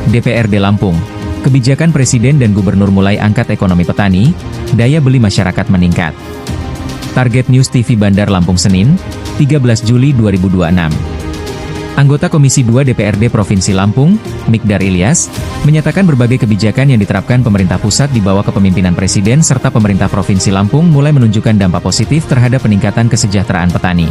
DPRD Lampung. Kebijakan Presiden dan Gubernur mulai angkat ekonomi petani, daya beli masyarakat meningkat. Target News TV Bandar Lampung Senin, 13 Juli 2026. Anggota Komisi 2 DPRD Provinsi Lampung, Mikdar Ilyas, menyatakan berbagai kebijakan yang diterapkan pemerintah pusat di bawah kepemimpinan Presiden serta pemerintah Provinsi Lampung mulai menunjukkan dampak positif terhadap peningkatan kesejahteraan petani.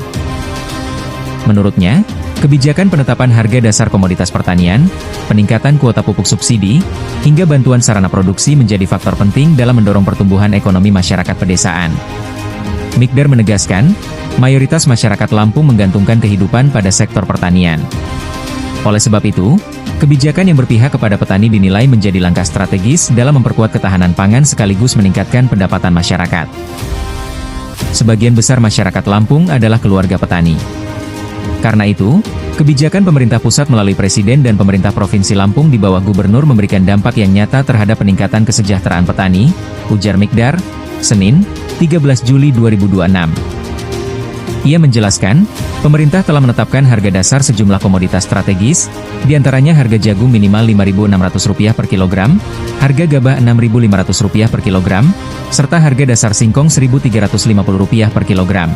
Menurutnya, kebijakan penetapan harga dasar komoditas pertanian, peningkatan kuota pupuk subsidi, hingga bantuan sarana produksi menjadi faktor penting dalam mendorong pertumbuhan ekonomi masyarakat pedesaan. Mikdar menegaskan, mayoritas masyarakat Lampung menggantungkan kehidupan pada sektor pertanian. Oleh sebab itu, kebijakan yang berpihak kepada petani dinilai menjadi langkah strategis dalam memperkuat ketahanan pangan sekaligus meningkatkan pendapatan masyarakat. Sebagian besar masyarakat Lampung adalah keluarga petani. Karena itu, kebijakan pemerintah pusat melalui Presiden dan pemerintah Provinsi Lampung di bawah Gubernur memberikan dampak yang nyata terhadap peningkatan kesejahteraan petani, ujar Mikdar, Senin, 13 Juli 2026. Ia menjelaskan, pemerintah telah menetapkan harga dasar sejumlah komoditas strategis, diantaranya harga jagung minimal Rp5.600 per kilogram, harga gabah Rp6.500 per kilogram, serta harga dasar singkong Rp1.350 per kilogram.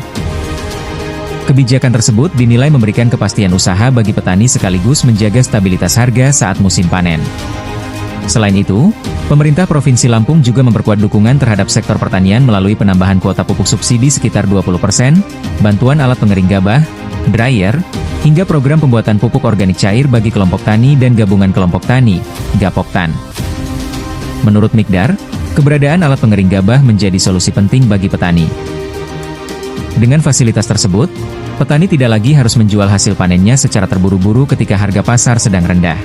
Kebijakan tersebut dinilai memberikan kepastian usaha bagi petani sekaligus menjaga stabilitas harga saat musim panen. Selain itu, pemerintah Provinsi Lampung juga memperkuat dukungan terhadap sektor pertanian melalui penambahan kuota pupuk subsidi sekitar 20%, bantuan alat pengering gabah, dryer, hingga program pembuatan pupuk organik cair bagi kelompok tani dan gabungan kelompok tani, Gapoktan. Menurut Mikdar, keberadaan alat pengering gabah menjadi solusi penting bagi petani. Dengan fasilitas tersebut, petani tidak lagi harus menjual hasil panennya secara terburu-buru ketika harga pasar sedang rendah.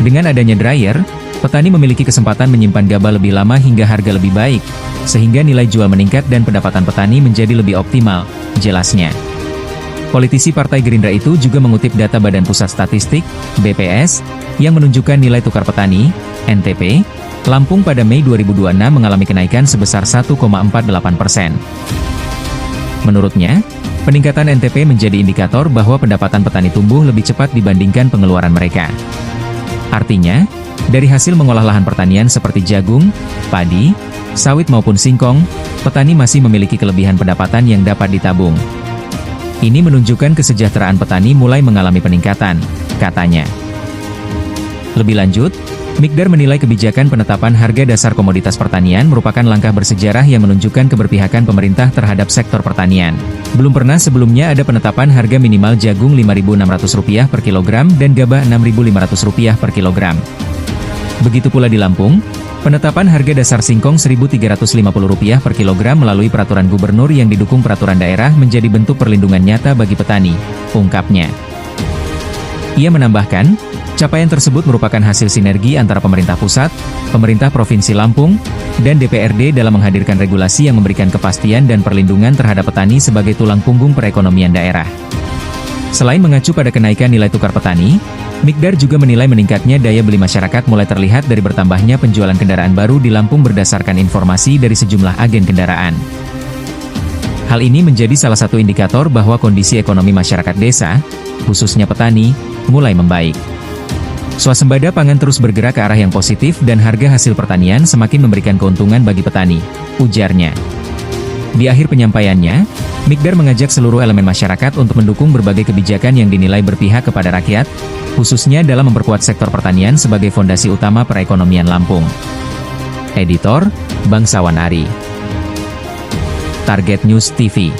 Dengan adanya dryer, petani memiliki kesempatan menyimpan gabah lebih lama hingga harga lebih baik, sehingga nilai jual meningkat dan pendapatan petani menjadi lebih optimal, jelasnya. Politisi Partai Gerindra itu juga mengutip data Badan Pusat Statistik, BPS, yang menunjukkan nilai tukar petani, NTP, Lampung pada Mei 2026 mengalami kenaikan sebesar 1,48%. Menurutnya, peningkatan NTP menjadi indikator bahwa pendapatan petani tumbuh lebih cepat dibandingkan pengeluaran mereka. Artinya, dari hasil mengolah lahan pertanian seperti jagung, padi, sawit maupun singkong, petani masih memiliki kelebihan pendapatan yang dapat ditabung. Ini menunjukkan kesejahteraan petani mulai mengalami peningkatan, katanya. Lebih lanjut, Mikdar menilai kebijakan penetapan harga dasar komoditas pertanian merupakan langkah bersejarah yang menunjukkan keberpihakan pemerintah terhadap sektor pertanian. Belum pernah sebelumnya ada penetapan harga minimal jagung Rp5.600 per kilogram dan gabah Rp6.500 per kilogram. Begitu pula di Lampung, penetapan harga dasar singkong Rp1.350 per kilogram melalui peraturan gubernur yang didukung peraturan daerah menjadi bentuk perlindungan nyata bagi petani, ungkapnya. Ia menambahkan, capaian tersebut merupakan hasil sinergi antara pemerintah pusat, pemerintah Provinsi Lampung, dan DPRD dalam menghadirkan regulasi yang memberikan kepastian dan perlindungan terhadap petani sebagai tulang punggung perekonomian daerah. Selain mengacu pada kenaikan nilai tukar petani, Mikdar juga menilai meningkatnya daya beli masyarakat mulai terlihat dari bertambahnya penjualan kendaraan baru di Lampung berdasarkan informasi dari sejumlah agen kendaraan. Hal ini menjadi salah satu indikator bahwa kondisi ekonomi masyarakat desa, khususnya petani, mulai membaik. Swasembada pangan terus bergerak ke arah yang positif dan harga hasil pertanian semakin memberikan keuntungan bagi petani, ujarnya. Di akhir penyampaiannya, Mikdar mengajak seluruh elemen masyarakat untuk mendukung berbagai kebijakan yang dinilai berpihak kepada rakyat, khususnya dalam memperkuat sektor pertanian sebagai fondasi utama perekonomian Lampung. Editor, Bangsawan Ari. Target News TV.